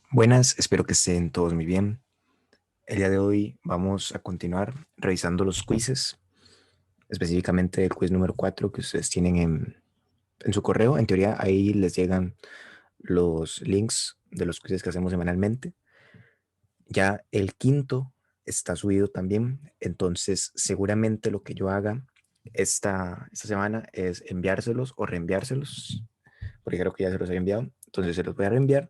Buenas, espero que estén todos muy bien. El día de hoy vamos a continuar revisando los quizzes, específicamente el quiz número 4 que ustedes tienen en su correo. En teoría, ahí les llegan los links de los quizzes que hacemos semanalmente. Ya el quinto está subido también, entonces seguramente lo que yo haga esta semana es enviárselos o reenviárselos, porque creo que ya se los he enviado, entonces se los voy a reenviar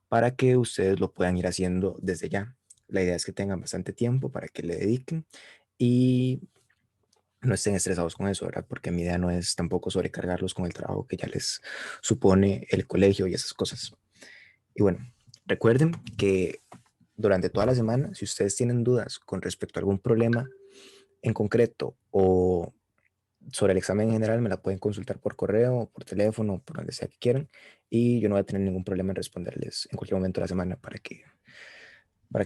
para que ustedes lo puedan ir haciendo desde ya. La idea es que tengan bastante tiempo para que le dediquen y no estén estresados con eso, ¿verdad? Porque mi idea no es tampoco sobrecargarlos con el trabajo que ya les supone el colegio y esas cosas. Y bueno, recuerden que durante toda la semana, si ustedes tienen dudas con respecto a algún problema en concreto o sobre el examen en general, me la pueden consultar por correo, por teléfono, por donde sea que quieran, y yo no voy a tener ningún problema en responderles en cualquier momento de la semana para que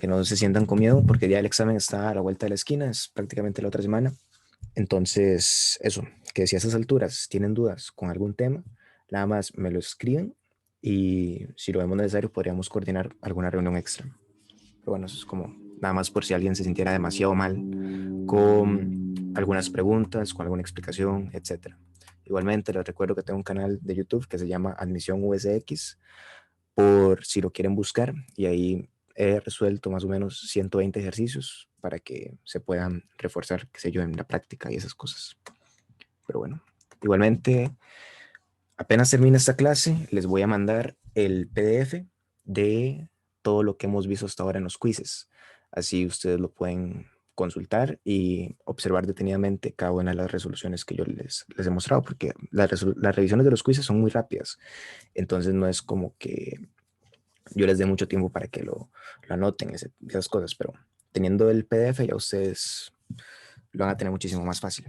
no se sientan con miedo, porque ya el examen está a la vuelta de la esquina, es prácticamente la otra semana. Entonces, eso, que si a esas alturas tienen dudas con algún tema, nada más me lo escriben y si lo vemos necesario podríamos coordinar alguna reunión extra. Pero bueno, eso es como nada más por si alguien se sintiera demasiado mal con algunas preguntas, con alguna explicación, etcétera. Igualmente les recuerdo que tengo un canal de YouTube que se llama Admisión USX, por si lo quieren buscar, y ahí he resuelto más o menos 120 ejercicios para que se puedan reforzar, qué sé yo, en la práctica y esas cosas. Pero bueno, igualmente, apenas termine esta clase, les voy a mandar el PDF de todo lo que hemos visto hasta ahora en los quizzes. Así ustedes lo pueden consultar y observar detenidamente cada una de las resoluciones que yo les he mostrado, porque las revisiones de los quizzes son muy rápidas. Entonces no es como que yo les dé mucho tiempo para que lo anoten, esas cosas, pero teniendo el PDF ya ustedes lo van a tener muchísimo más fácil.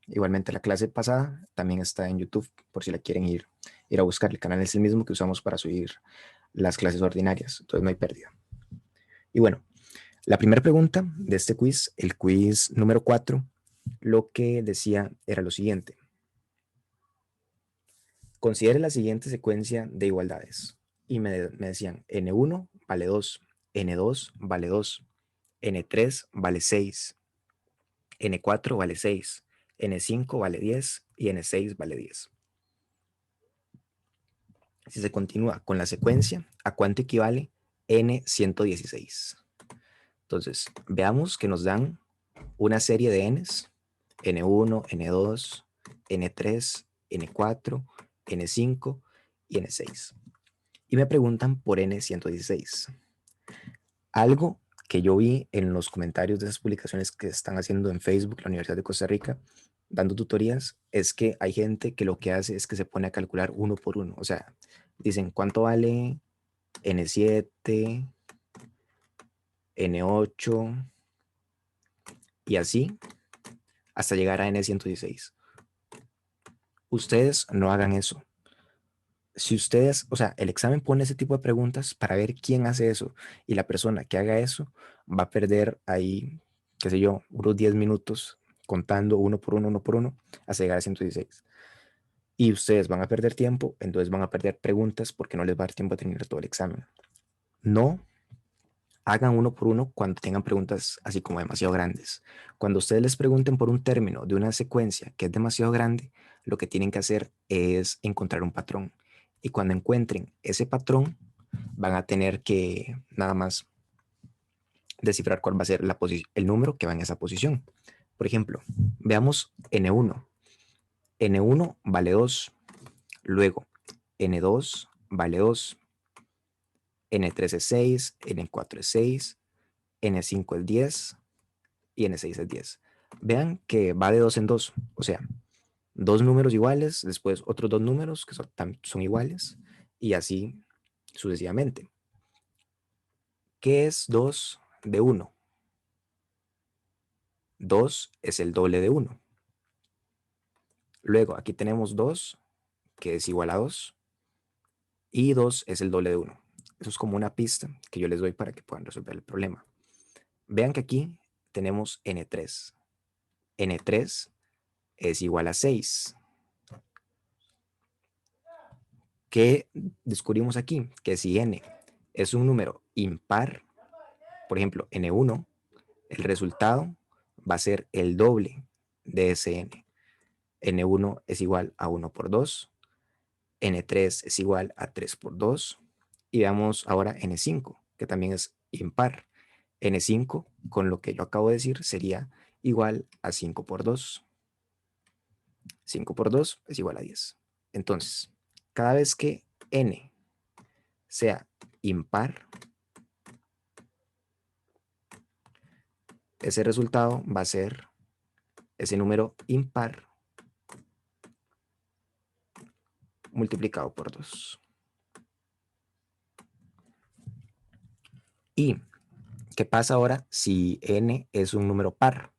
Igualmente la clase pasada también está en YouTube por si la quieren ir a buscar. El canal es el mismo que usamos para subir las clases ordinarias, entonces no hay pérdida. Y bueno, la primera pregunta de este quiz, el quiz número 4, lo que decía era lo siguiente. Considere la siguiente secuencia de igualdades. Y me decían, N1 vale 2, N2 vale 2, N3 vale 6, N4 vale 6, N5 vale 10 y N6 vale 10. Si se continúa con la secuencia, ¿a cuánto equivale N116? Entonces, veamos que nos dan una serie de Ns, N1, N2, N3, N4, N5 y N6. Y me preguntan por N116. Algo que yo vi en los comentarios de esas publicaciones que están haciendo en Facebook, la Universidad de Costa Rica, dando tutorías, es que hay gente que lo que hace es que se pone a calcular uno por uno. O sea, dicen cuánto vale N7, N8 y así hasta llegar a N116. Ustedes no hagan eso. Si ustedes, o sea, el examen pone ese tipo de preguntas para ver quién hace eso, y la persona que haga eso va a perder ahí, qué sé yo, unos 10 minutos contando uno por uno hasta llegar a 116. Y ustedes van a perder tiempo, entonces van a perder preguntas porque no les va a dar tiempo a terminar todo el examen. No hagan uno por uno cuando tengan preguntas así como demasiado grandes. Cuando ustedes les pregunten por un término de una secuencia que es demasiado grande, lo que tienen que hacer es encontrar un patrón. Y cuando encuentren ese patrón, van a tener que nada más descifrar cuál va a ser el número que va en esa posición. Por ejemplo, veamos N1. N1 vale 2, luego N2 vale 2, N3 es 6, N4 es 6, N5 es 10 y N6 es 10. Vean que va de 2 en 2, o sea, dos números iguales, después otros dos números que son iguales y así sucesivamente. ¿Qué es 2 de 1? 2 es el doble de 1. Luego aquí tenemos 2, que es igual a 2, y 2 es el doble de 1. Eso es como una pista que yo les doy para que puedan resolver el problema. Vean que aquí tenemos N3. N3 es igual a 6. ¿Qué descubrimos aquí? Que si N es un número impar, por ejemplo, n1, el resultado va a ser el doble de ese n. n1 es igual a 1 por 2, n3 es igual a 3 por 2, y veamos ahora n5, que también es impar. n5, con lo que yo acabo de decir, sería igual a 5 por 2. 5 por 2 es igual a 10. Entonces, cada vez que n sea impar, ese resultado va a ser ese número impar multiplicado por 2. ¿Y qué pasa ahora si n es un número par?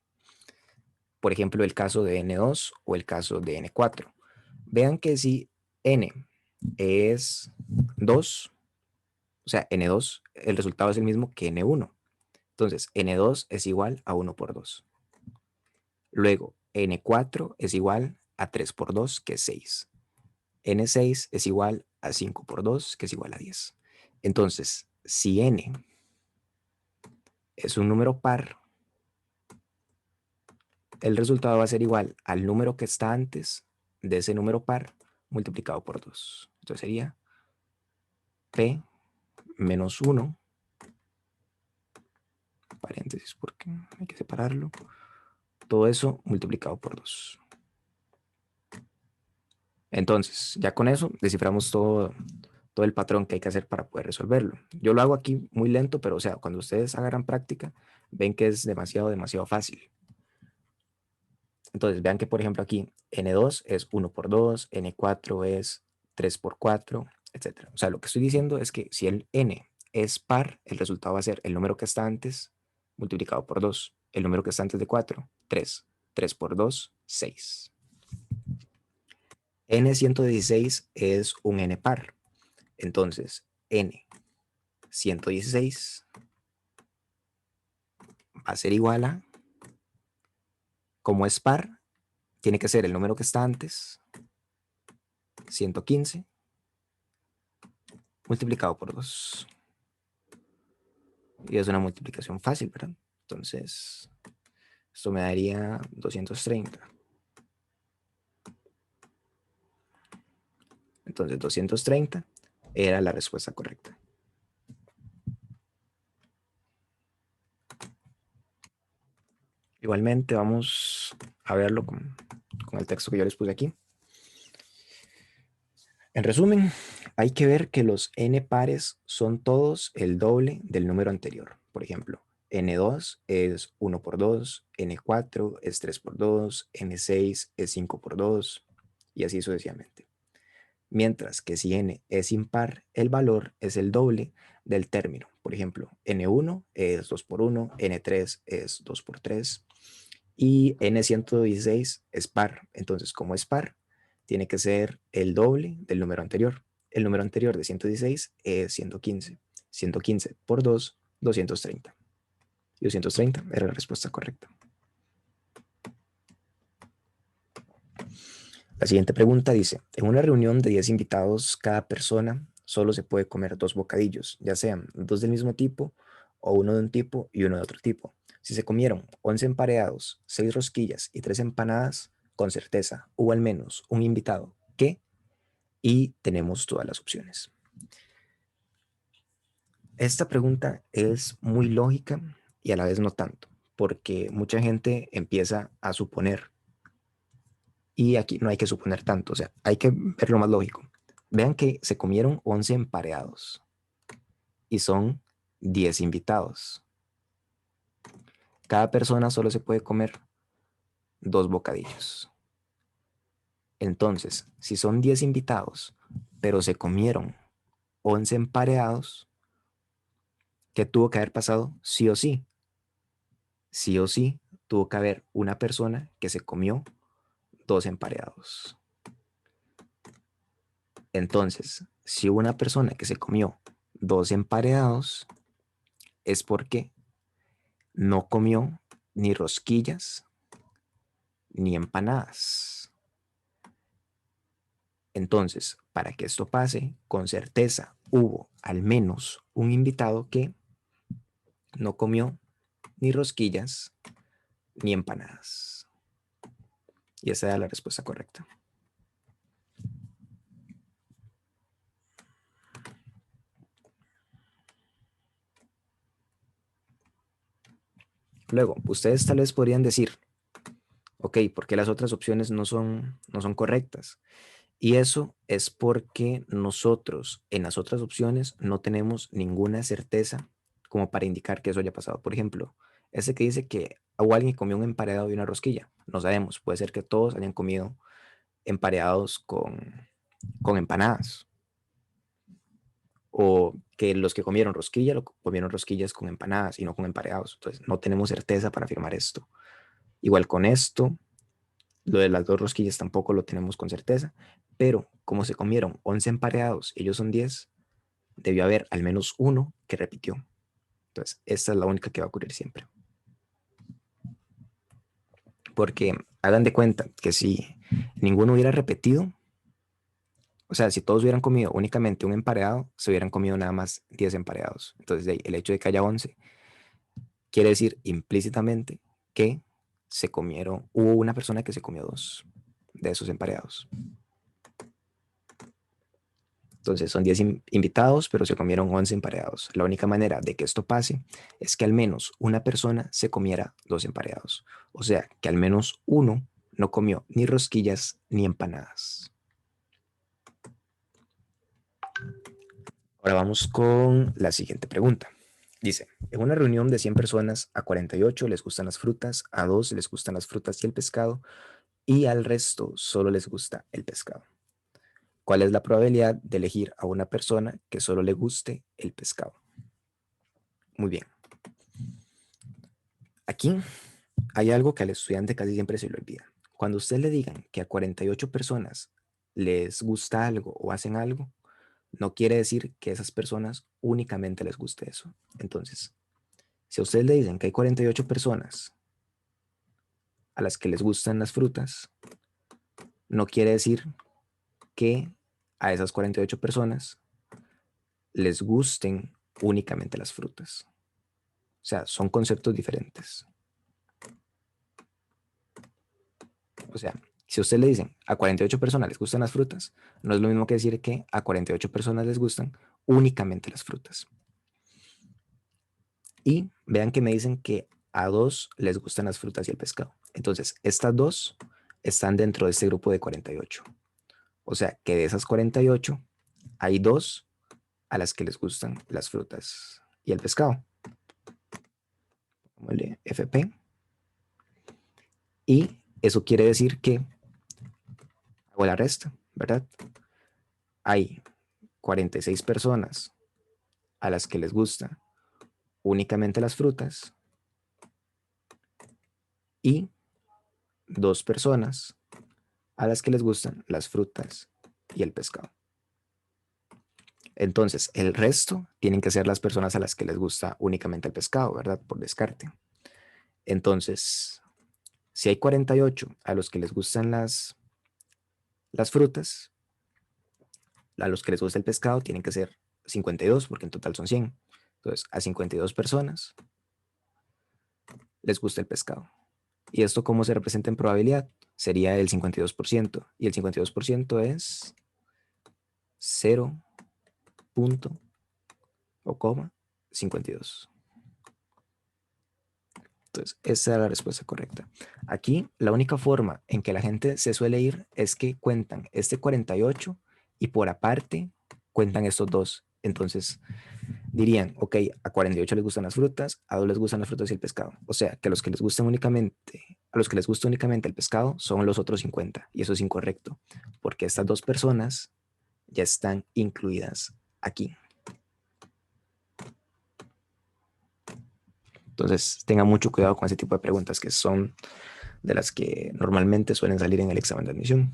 Por ejemplo, el caso de n2 o el caso de n4. Vean que si n es 2, o sea, n2, el resultado es el mismo que n1. Entonces, n2 es igual a 1 por 2. Luego, n4 es igual a 3 por 2, que es 6. n6 es igual a 5 por 2, que es igual a 10. Entonces, si n es un número par, el resultado va a ser igual al número que está antes de ese número par multiplicado por 2. Entonces sería p menos 1, paréntesis porque hay que separarlo, todo eso multiplicado por 2. Entonces, ya con eso desciframos todo el patrón que hay que hacer para poder resolverlo. Yo lo hago aquí muy lento, pero o sea, cuando ustedes agarran práctica, ven que es demasiado fácil. Entonces, vean que, por ejemplo, aquí n2 es 1 por 2, n4 es 3 por 4, etc. O sea, lo que estoy diciendo es que si el n es par, el resultado va a ser el número que está antes multiplicado por 2. El número que está antes de 4, 3. 3 por 2, 6. N116 es un n par. Entonces, N116 va a ser igual a, como es par, tiene que ser el número que está antes, 115, multiplicado por 2. Y es una multiplicación fácil, ¿verdad? Entonces, esto me daría 230. Entonces, 230 era la respuesta correcta. Igualmente, vamos a verlo con el texto que yo les puse aquí. En resumen, hay que ver que los n pares son todos el doble del número anterior. Por ejemplo, n2 es 1 por 2, n4 es 3 por 2, n6 es 5 por 2, y así sucesivamente. Mientras que si n es impar, el valor es el doble del término. Por ejemplo, n1 es 2 por 1, n3 es 2 por 3, y n116 es par. Entonces, como es par, tiene que ser el doble del número anterior. El número anterior de 116 es 115. 115 por 2, 230. Y 230 era la respuesta correcta. La siguiente pregunta dice, en una reunión de 10 invitados, cada persona solo se puede comer 2 bocadillos, ya sean 2 del mismo tipo o uno de un tipo y uno de otro tipo. Si se comieron 11 emparedados, 6 rosquillas y 3 empanadas, con certeza hubo al menos un invitado que, y tenemos todas las opciones. Esta pregunta es muy lógica y a la vez no tanto, porque mucha gente empieza a suponer. Y aquí no hay que suponer tanto, o sea, hay que ver lo más lógico. Vean que se comieron 11 emparedados y son 10 invitados. Cada persona solo se puede comer 2 bocadillos. Entonces, si son 10 invitados, pero se comieron 11 emparedados, ¿qué tuvo que haber pasado? Sí o sí. Sí o sí, tuvo que haber una persona que se comió 2 emparedados. Entonces, si hubo una persona que se comió 2 emparedados, es porque no comió ni rosquillas ni empanadas. Entonces, para que esto pase, con certeza hubo al menos un invitado que no comió ni rosquillas ni empanadas. Y esa era la respuesta correcta. Luego, ustedes tal vez podrían decir, ok, ¿por qué las otras opciones no son correctas? Y eso es porque nosotros en las otras opciones no tenemos ninguna certeza como para indicar que eso haya pasado. Por ejemplo, ese que dice que hubo alguien que comió un emparedado y una rosquilla. No sabemos, puede ser que todos hayan comido emparedados con empanadas. O que los que comieron rosquilla lo comieron rosquillas con empanadas y no con emparedados. Entonces no tenemos certeza para afirmar esto. Igual con esto, lo de las dos rosquillas tampoco lo tenemos con certeza, pero como se comieron 11 emparedados y ellos son 10, debió haber al menos uno que repitió. Entonces, esta es la única que va a ocurrir siempre. Porque hagan de cuenta que si ninguno hubiera repetido, o sea, si todos hubieran comido únicamente un emparedado, se hubieran comido nada más 10 emparedados. Entonces, el hecho de que haya 11 quiere decir implícitamente que hubo una persona que se comió dos de esos emparedados. Entonces son 10 invitados, pero se comieron 11 emparedados. La única manera de que esto pase es que al menos una persona se comiera dos emparedados. O sea, que al menos uno no comió ni rosquillas ni empanadas. Ahora vamos con la siguiente pregunta. Dice, en una reunión de 100 personas, a 48 les gustan las frutas, a 2 les gustan las frutas y el pescado, y al resto solo les gusta el pescado. ¿Cuál es la probabilidad de elegir a una persona que solo le guste el pescado? Muy bien. Aquí hay algo que al estudiante casi siempre se le olvida. Cuando usted le digan que a 48 personas les gusta algo o hacen algo, no quiere decir que a esas personas únicamente les guste eso. Entonces, si a usted le dicen que hay 48 personas a las que les gustan las frutas, no quiere decir que a esas 48 personas les gusten únicamente las frutas. O sea, son conceptos diferentes. O sea, si a usted le dicen a 48 personas les gustan las frutas, no es lo mismo que decir que a 48 personas les gustan únicamente las frutas. Y vean que me dicen que a dos les gustan las frutas y el pescado. Entonces, estas dos están dentro de este grupo de 48. O sea, que de esas 48 hay dos a las que les gustan las frutas y el pescado. Pongámosle FP. Y eso quiere decir que hago la resta, ¿verdad? Hay 46 personas a las que les gusta únicamente las frutas y dos personas a las que les gustan las frutas y el pescado. Entonces, el resto tienen que ser las personas a las que les gusta únicamente el pescado, ¿verdad? Por descarte. Entonces, si hay 48 a los que les gustan las frutas, a los que les gusta el pescado tienen que ser 52 porque en total son 100. Entonces, a 52 personas les gusta el pescado. ¿Y esto cómo se representa en probabilidad? Sería el 52%. Y el 52% es 0 punto o coma 52. Entonces, esa es la respuesta correcta. Aquí, la única forma en que la gente se suele ir es que cuentan este 48 y por aparte cuentan estos dos. Entonces, dirían, ok, a 48 les gustan las frutas, a 2 les gustan las frutas y el pescado. O sea, que a los que les gustan únicamente, a los que les gusta únicamente el pescado son los otros 50. Y eso es incorrecto, porque estas dos personas ya están incluidas aquí. Entonces, tengan mucho cuidado con ese tipo de preguntas que son de las que normalmente suelen salir en el examen de admisión.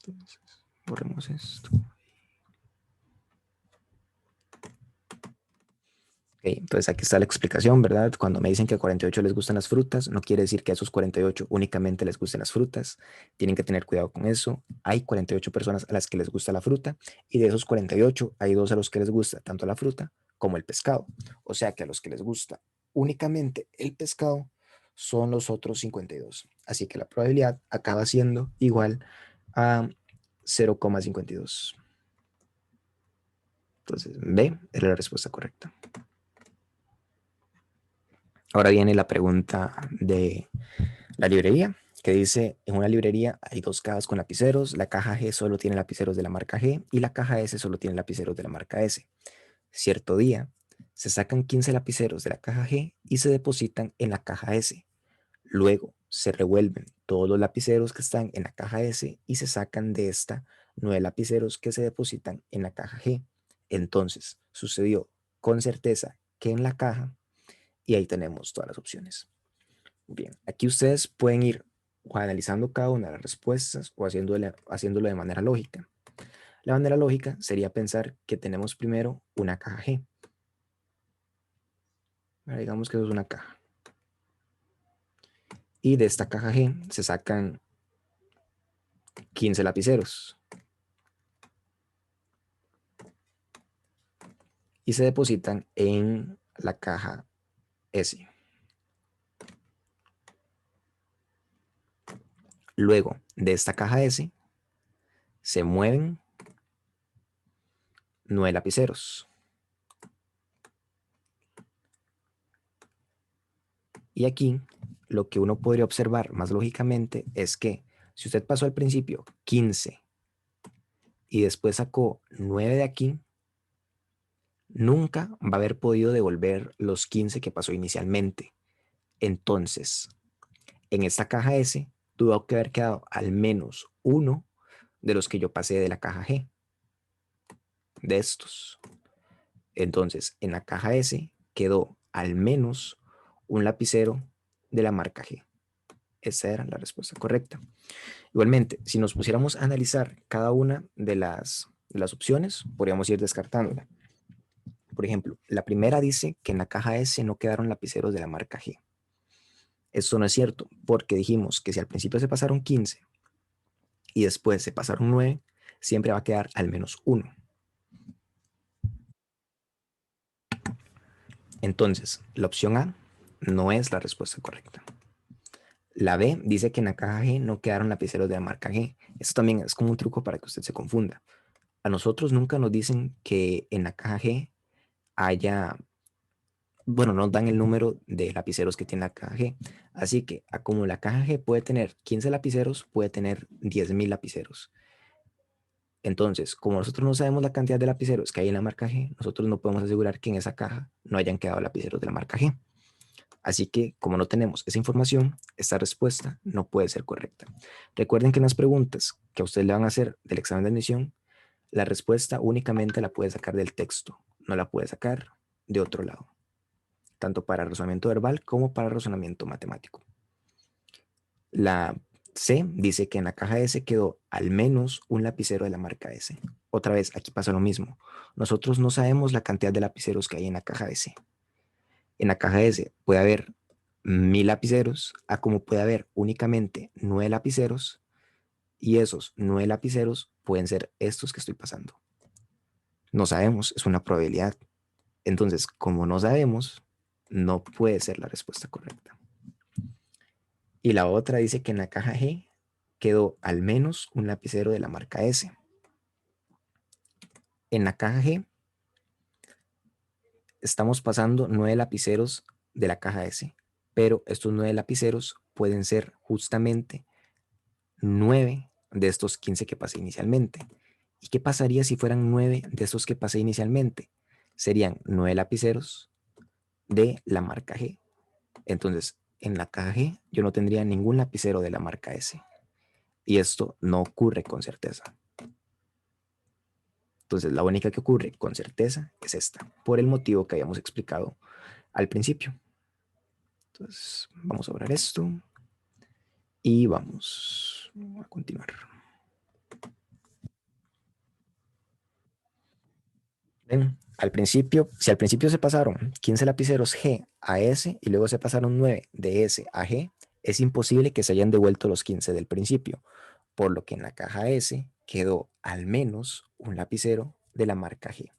Entonces, borremos esto. Entonces aquí está la explicación, ¿verdad? Cuando me dicen que a 48 les gustan las frutas, no quiere decir que a esos 48 únicamente les gusten las frutas. Tienen que tener cuidado con eso. Hay 48 personas a las que les gusta la fruta y de esos 48 hay dos a los que les gusta tanto la fruta como el pescado. O sea que a los que les gusta únicamente el pescado son los otros 52. Así que la probabilidad acaba siendo igual a 0,52. Entonces, B es la respuesta correcta. Ahora viene la pregunta de la librería, que dice, en una librería hay dos cajas con lapiceros, la caja G solo tiene lapiceros de la marca G y la caja S solo tiene lapiceros de la marca S. Cierto día, se sacan 15 lapiceros de la caja G y se depositan en la caja S. Luego, se revuelven todos los lapiceros que están en la caja S y se sacan de esta 9 lapiceros que se depositan en la caja G. Entonces, sucedió con certeza que en la caja, y ahí tenemos todas las opciones. Bien, aquí ustedes pueden ir o analizando cada una de las respuestas o haciéndolo de manera lógica. La manera lógica sería pensar que tenemos primero una caja G. Digamos que eso es una caja. Y de esta caja G se sacan 15 lapiceros. Y se depositan en la caja S. Luego, de esta caja S se mueven 9 lapiceros. Y aquí lo que uno podría observar más lógicamente es que si usted pasó al principio 15 y después sacó 9 de aquí, nunca va a haber podido devolver los 15 que pasó inicialmente. Entonces, en esta caja S tuvo que haber quedado al menos uno de los que yo pasé de la caja G, de estos. Entonces, en la caja S quedó al menos un lapicero de la marca G. Esa era la respuesta correcta. Igualmente, si nos pusiéramos a analizar cada una de las opciones, podríamos ir descartándola. Por ejemplo, la primera dice que en la caja S no quedaron lapiceros de la marca G. Esto no es cierto, porque dijimos que si al principio se pasaron 15 y después se pasaron 9, siempre va a quedar al menos uno. Entonces, la opción A no es la respuesta correcta. La B dice que en la caja G no quedaron lapiceros de la marca G. Esto también es como un truco para que usted se confunda. A nosotros nunca nos dicen que en la caja G haya, bueno, nos dan el número de lapiceros que tiene la caja G. Así que, como la caja G puede tener 15 lapiceros, puede tener 10.000 lapiceros. Entonces, como nosotros no sabemos la cantidad de lapiceros que hay en la marca G, nosotros no podemos asegurar que en esa caja no hayan quedado lapiceros de la marca G. Así que, como no tenemos esa información, esta respuesta no puede ser correcta. Recuerden que en las preguntas que a ustedes le van a hacer del examen de admisión, la respuesta únicamente la puede sacar del texto, no la puede sacar de otro lado, tanto para razonamiento verbal como para razonamiento matemático. La C dice que en la caja S quedó al menos un lapicero de la marca S. Otra vez, aquí pasa lo mismo. Nosotros no sabemos la cantidad de lapiceros que hay en la caja S. En la caja S puede haber 1.000 lapiceros, a como puede haber únicamente 9 lapiceros, y esos 9 lapiceros pueden ser estos que estoy pasando. No sabemos, es una probabilidad. Entonces, como no sabemos, no puede ser la respuesta correcta. Y la otra dice que en la caja G quedó al menos un lapicero de la marca S. En la caja G estamos pasando 9 lapiceros de la caja S, pero estos 9 lapiceros pueden ser justamente 9 de estos 15 que pasé inicialmente. ¿Y qué pasaría si fueran 9 de estos que pasé inicialmente? Serían 9 lapiceros de la marca G. Entonces, en la caja G yo no tendría ningún lapicero de la marca S. Y esto no ocurre con certeza. Entonces, la única que ocurre con certeza es esta, por el motivo que habíamos explicado al principio. Entonces, vamos a borrar esto y vamos a continuar. Bien, Al principio, si al principio se pasaron 15 lapiceros G a S y luego se pasaron 9 de S a G, es imposible que se hayan devuelto los 15 del principio, por lo que en la caja S quedó al menos un lapicero de la marca G.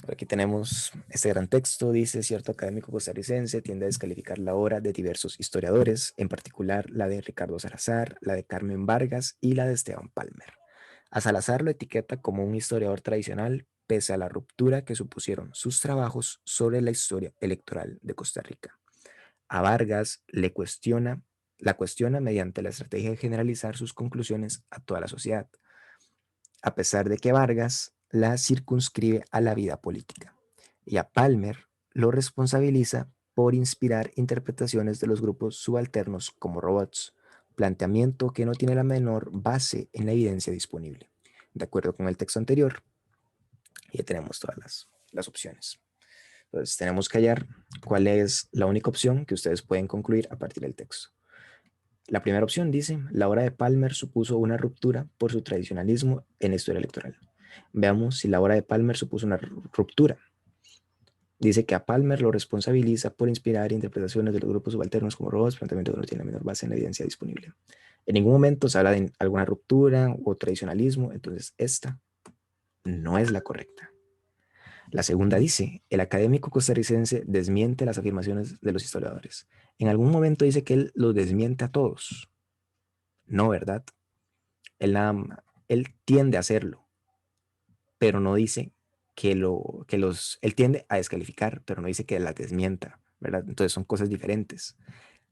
Aquí tenemos este gran texto, dice: cierto académico costarricense tiende a descalificar la obra de diversos historiadores, en particular la de Ricardo Salazar, la de Carmen Vargas y la de Esteban Palmer. A Salazar lo etiqueta como un historiador tradicional, pese a la ruptura que supusieron sus trabajos sobre la historia electoral de Costa Rica. A Vargas la cuestiona mediante la estrategia de generalizar sus conclusiones a toda la sociedad, a pesar de que Vargas la circunscribe a la vida política. Y a Palmer lo responsabiliza por inspirar interpretaciones de los grupos subalternos como robots, planteamiento que no tiene la menor base en la evidencia disponible. De acuerdo con el texto anterior, ya tenemos todas las opciones. Entonces tenemos que hallar cuál es la única opción que ustedes pueden concluir a partir del texto. La primera opción dice: la obra de Palmer supuso una ruptura por su tradicionalismo en la historia electoral. Veamos si la obra de Palmer supuso una ruptura. Dice que a Palmer lo responsabiliza por inspirar interpretaciones de los grupos subalternos como robots, planteamiento que no tiene la menor base en la evidencia disponible. En ningún momento se habla de alguna ruptura o tradicionalismo, entonces esta no es la correcta. La segunda dice: el académico costarricense desmiente las afirmaciones de los historiadores. En algún momento dice que él los desmiente a todos. No, ¿verdad? Él tiende a hacerlo, pero no dice él tiende a descalificar, pero no dice que las desmienta, ¿verdad? Entonces son cosas diferentes.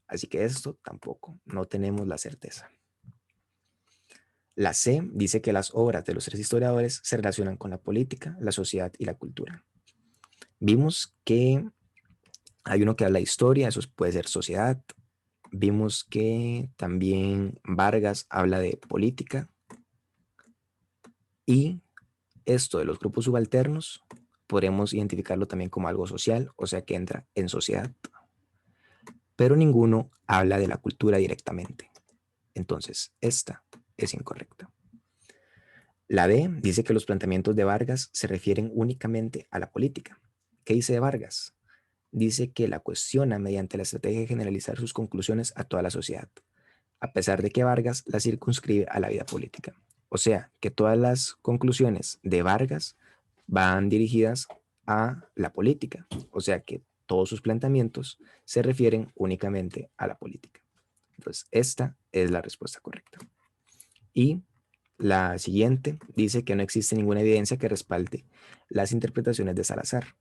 Así que esto tampoco, no tenemos la certeza. La C dice que las obras de los tres historiadores se relacionan con la política, la sociedad y la cultura. Vimos que hay uno que habla de historia, eso puede ser sociedad. Vimos que también Vargas habla de política. Y esto de los grupos subalternos podemos identificarlo también como algo social, o sea que entra en sociedad. Pero ninguno habla de la cultura directamente. Entonces, esta es incorrecta. La D dice que los planteamientos de Vargas se refieren únicamente a la política. ¿Qué dice Vargas? Dice que la cuestiona mediante la estrategia de generalizar sus conclusiones a toda la sociedad, a pesar de que Vargas la circunscribe a la vida política. O sea, que todas las conclusiones de Vargas van dirigidas a la política. O sea, que todos sus planteamientos se refieren únicamente a la política. Entonces, esta es la respuesta correcta. Y la siguiente dice que no existe ninguna evidencia que respalde las interpretaciones de Salazar.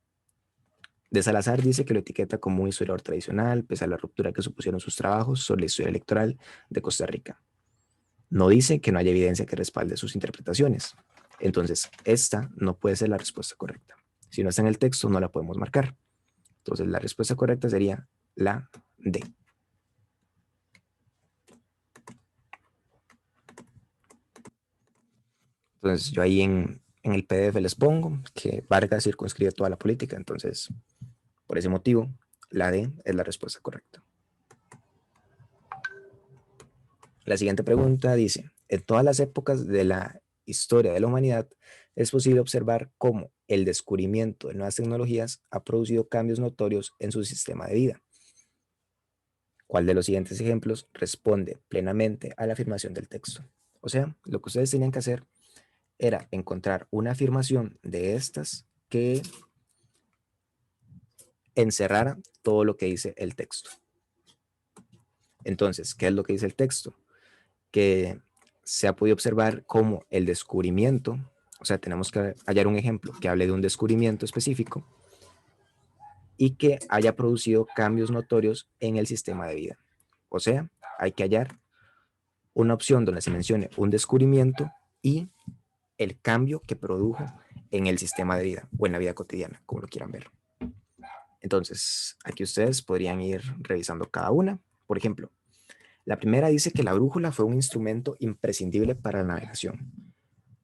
De Salazar dice que lo etiqueta como un historiador tradicional, pese a la ruptura que supusieron sus trabajos sobre la historia electoral de Costa Rica. No dice que no haya evidencia que respalde sus interpretaciones. Entonces, esta no puede ser la respuesta correcta. Si no está en el texto, no la podemos marcar. Entonces, la respuesta correcta sería la D. Entonces, yo ahí en el PDF les pongo que Vargas circunscribe toda la política. Entonces, por ese motivo, la D es la respuesta correcta. La siguiente pregunta dice: en todas las épocas de la historia de la humanidad es posible observar cómo el descubrimiento de nuevas tecnologías ha producido cambios notorios en su sistema de vida. ¿Cuál de los siguientes ejemplos responde plenamente a la afirmación del texto? O sea, lo que ustedes tenían que hacer era encontrar una afirmación de estas que encerrara todo lo que dice el texto. Entonces, ¿qué es lo que dice el texto? Que se ha podido observar cómo el descubrimiento, o sea, tenemos que hallar un ejemplo que hable de un descubrimiento específico y que haya producido cambios notorios en el sistema de vida. O sea, hay que hallar una opción donde se mencione un descubrimiento y el cambio que produjo en el sistema de vida o en la vida cotidiana, como lo quieran ver. Entonces, aquí ustedes podrían ir revisando cada una. Por ejemplo, la primera dice que la brújula fue un instrumento imprescindible para la navegación.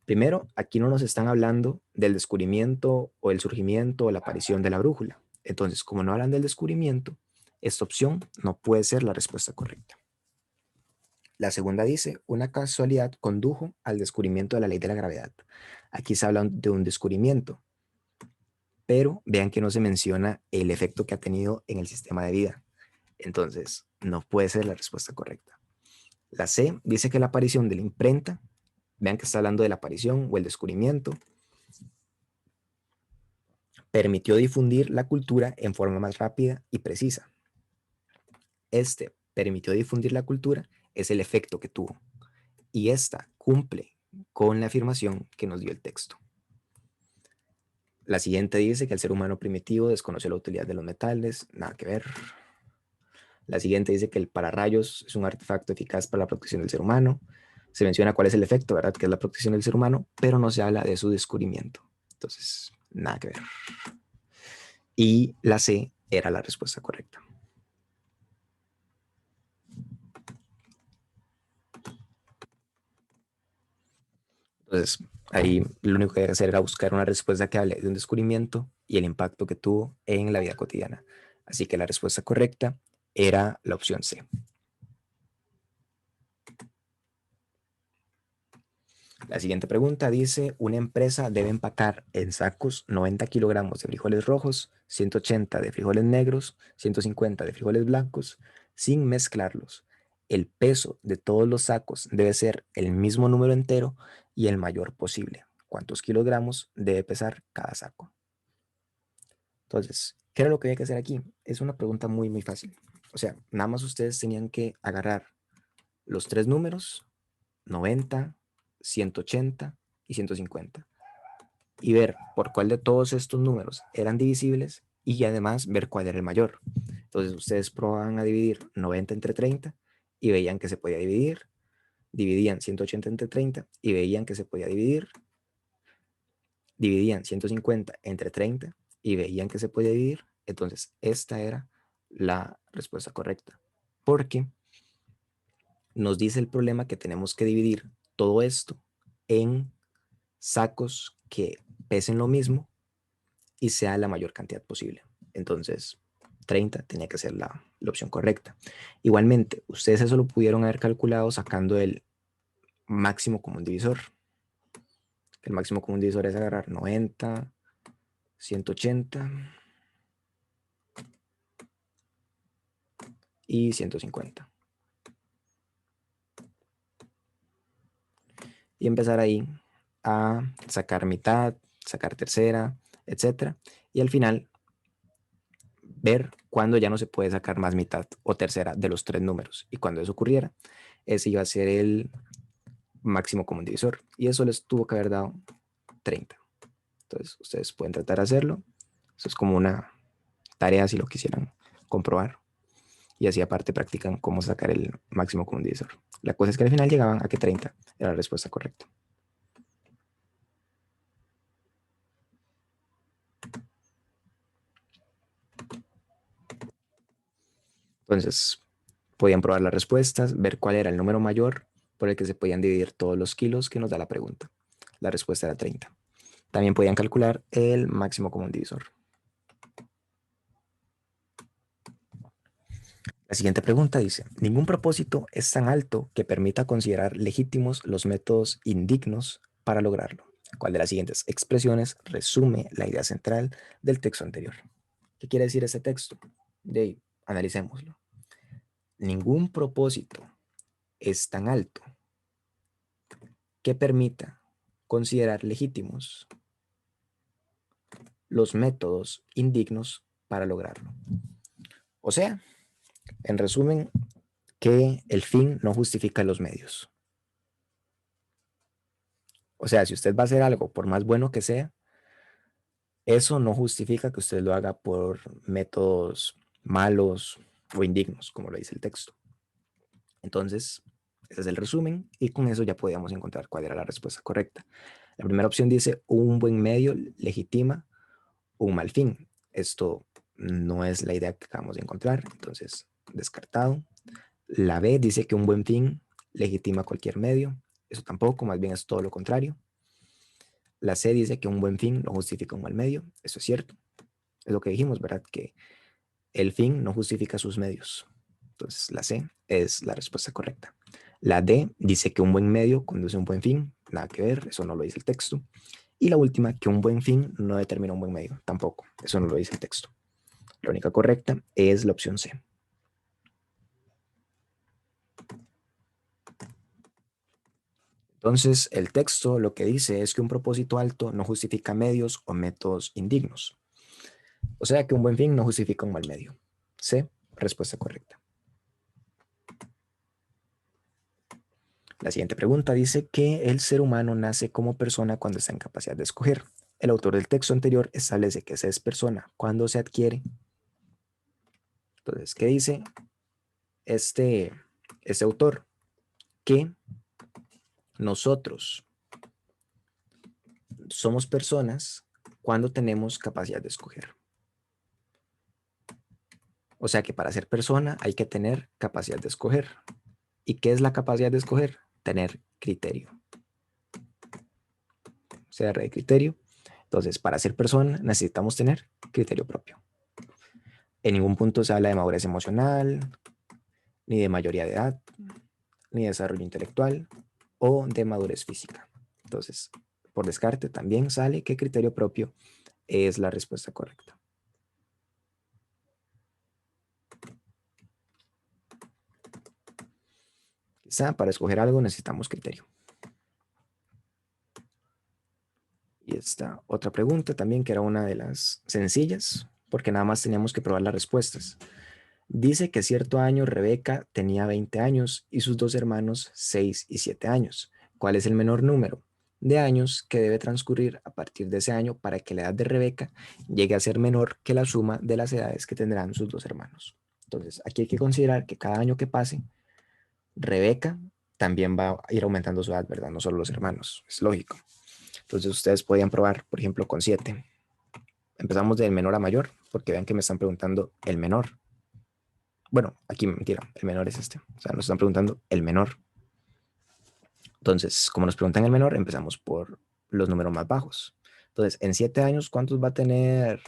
Primero, aquí no nos están hablando del descubrimiento o el surgimiento o la aparición de la brújula. Entonces, como no hablan del descubrimiento, esta opción no puede ser la respuesta correcta. La segunda dice, una casualidad condujo al descubrimiento de la ley de la gravedad. Aquí se habla de un descubrimiento, pero vean que no se menciona el efecto que ha tenido en el sistema de vida. Entonces, no puede ser la respuesta correcta. La C dice que la aparición de la imprenta, vean que está hablando de la aparición o el descubrimiento, permitió difundir la cultura en forma más rápida y precisa. Este permitió difundir la cultura es el efecto que tuvo. Y esta cumple con la afirmación que nos dio el texto. La siguiente dice que el ser humano primitivo desconoció la utilidad de los metales, nada que ver. La siguiente dice que el pararrayos es un artefacto eficaz para la protección del ser humano. Se menciona cuál es el efecto, ¿verdad? Que es la protección del ser humano, pero no se habla de su descubrimiento. Entonces, nada que ver. Y la C era la respuesta correcta. Entonces, ahí lo único que hay que hacer era buscar una respuesta que hable de un descubrimiento y el impacto que tuvo en la vida cotidiana. Así que la respuesta correcta era la opción C. La siguiente pregunta dice, una empresa debe empacar en sacos 90 kilogramos de frijoles rojos, 180 de frijoles negros, 150 de frijoles blancos, sin mezclarlos. El peso de todos los sacos debe ser el mismo número entero y el mayor posible. ¿Cuántos kilogramos debe pesar cada saco? Entonces, ¿qué era lo que había que hacer aquí? Es una pregunta muy, muy fácil. O sea, nada más ustedes tenían que agarrar los tres números, 90, 180 y 150, y ver por cuál de todos estos números eran divisibles y además ver cuál era el mayor. Entonces, ustedes probaban a dividir 90 entre 30 y veían que se podía dividir, dividían 180 entre 30 y veían que se podía dividir, dividían 150 entre 30 y veían que se podía dividir. Entonces, esta era la respuesta correcta, porque nos dice el problema que tenemos que dividir todo esto en sacos que pesen lo mismo y sea la mayor cantidad posible. Entonces, 30 tenía que ser la opción correcta. Igualmente, ustedes eso lo pudieron haber calculado sacando el máximo común divisor. El máximo común divisor es agarrar 90, 180 y 150. Y empezar ahí a sacar mitad, sacar tercera, etcétera. Y al final ver cuándo ya no se puede sacar más mitad o tercera de los tres números. Y cuando eso ocurriera, ese iba a ser el máximo común divisor. Y eso les tuvo que haber dado 30. Entonces, ustedes pueden tratar de hacerlo. Eso es como una tarea si lo quisieran comprobar. Y así aparte practican cómo sacar el máximo común divisor. La cosa es que al final llegaban a que 30 era la respuesta correcta. Entonces, podían probar las respuestas, ver cuál era el número mayor por el que se podían dividir todos los kilos que nos da la pregunta. La respuesta era 30. También podían calcular el máximo común divisor. La siguiente pregunta dice, ningún propósito es tan alto que permita considerar legítimos los métodos indignos para lograrlo. ¿Cuál de las siguientes expresiones resume la idea central del texto anterior? ¿Qué quiere decir ese texto? De ahí, analicémoslo. Ningún propósito es tan alto que permita considerar legítimos los métodos indignos para lograrlo. O sea, en resumen, que el fin no justifica los medios. O sea, si usted va a hacer algo, por más bueno que sea, eso no justifica que usted lo haga por métodos malos o indignos, como lo dice el texto. Entonces, ese es el resumen y con eso ya podíamos encontrar cuál era la respuesta correcta. La primera opción dice, un buen medio legitima un mal fin. Esto no es la idea que acabamos de encontrar, entonces descartado. La B dice que un buen fin legitima cualquier medio. Eso tampoco, más bien es todo lo contrario. La C dice que un buen fin no justifica un mal medio. Eso es cierto. Es lo que dijimos, ¿verdad? Que el fin no justifica sus medios. Entonces, la C es la respuesta correcta. La D dice que un buen medio conduce a un buen fin. Nada que ver, eso no lo dice el texto. Y la última, que un buen fin no determina un buen medio. Tampoco, eso no lo dice el texto. La única correcta es la opción C. Entonces, el texto lo que dice es que un propósito alto no justifica medios o métodos indignos. O sea que un buen fin no justifica un mal medio. C, respuesta correcta. La siguiente pregunta dice que el ser humano nace como persona cuando está en capacidad de escoger. El autor del texto anterior establece que se es persona cuando se adquiere. Entonces, ¿qué dice este autor? Que nosotros somos personas cuando tenemos capacidad de escoger. O sea que para ser persona hay que tener capacidad de escoger. ¿Y qué es la capacidad de escoger? Tener criterio. CR de criterio. Entonces, para ser persona necesitamos tener criterio propio. En ningún punto se habla de madurez emocional, ni de mayoría de edad, ni de desarrollo intelectual o de madurez física. Entonces, por descarte también sale que criterio propio es la respuesta correcta. Quizá para escoger algo necesitamos criterio. Y esta otra pregunta también, que era una de las sencillas, porque nada más teníamos que probar las respuestas. Dice que cierto año Rebeca tenía 20 años y sus dos hermanos 6 y 7 años. ¿Cuál es el menor número de años que debe transcurrir a partir de ese año para que la edad de Rebeca llegue a ser menor que la suma de las edades que tendrán sus dos hermanos? Entonces, aquí hay que considerar que cada año que pase, Rebeca también va a ir aumentando su edad, ¿verdad? No solo los hermanos, es lógico. Entonces, ustedes podían probar, por ejemplo, con 7. Empezamos del menor a mayor, porque vean que me están preguntando el menor. Bueno, aquí mentira, el menor es este. O sea, nos están preguntando el menor. Entonces, como nos preguntan el menor, empezamos por los números más bajos. Entonces, en 7 años, ¿cuántos va a tener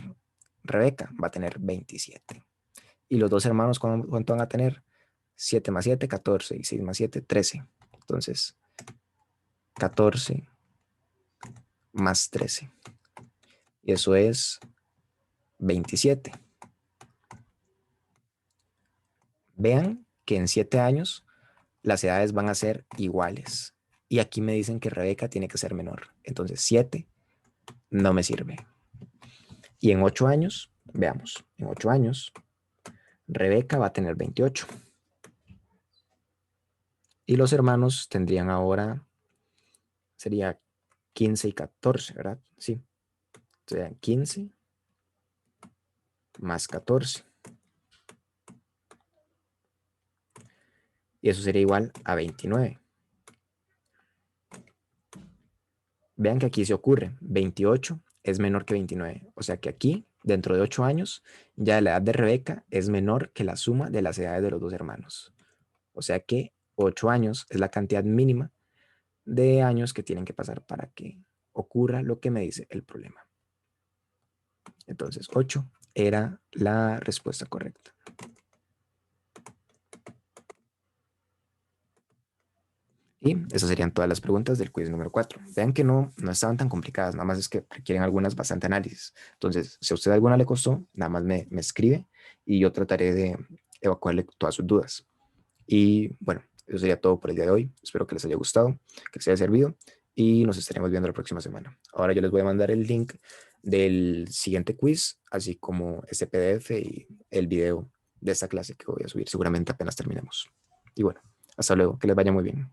Rebeca? Va a tener 27. Y los dos hermanos, ¿cuánto van a tener? 7 más 7, 14. Y 6 más 7, 13. Entonces, 14 más 13. Y eso es 27. Vean que en 7 años las edades van a ser iguales. Y aquí me dicen que Rebeca tiene que ser menor. Entonces 7 no me sirve. Y en 8 años, veamos, en 8 años, Rebeca va a tener 28. Y los hermanos tendrían ahora, sería 15 y 14, ¿verdad? Sí. Serían 15 más 14. Y eso sería igual a 29. Vean que aquí se ocurre, 28 es menor que 29. O sea que aquí, dentro de 8 años, ya la edad de Rebeca es menor que la suma de las edades de los dos hermanos. O sea que 8 años es la cantidad mínima de años que tienen que pasar para que ocurra lo que me dice el problema. Entonces, 8 era la respuesta correcta. Y esas serían todas las preguntas del quiz número 4. Vean que no estaban tan complicadas, nada más es que requieren algunas bastante análisis. Entonces, si a usted alguna le costó, nada más me escribe y yo trataré de evacuarle todas sus dudas. Y bueno, eso sería todo por el día de hoy. Espero que les haya gustado, que les haya servido y nos estaremos viendo la próxima semana. Ahora yo les voy a mandar el link del siguiente quiz, así como este PDF y el video de esta clase que voy a subir seguramente apenas terminemos. Y bueno, hasta luego, que les vaya muy bien.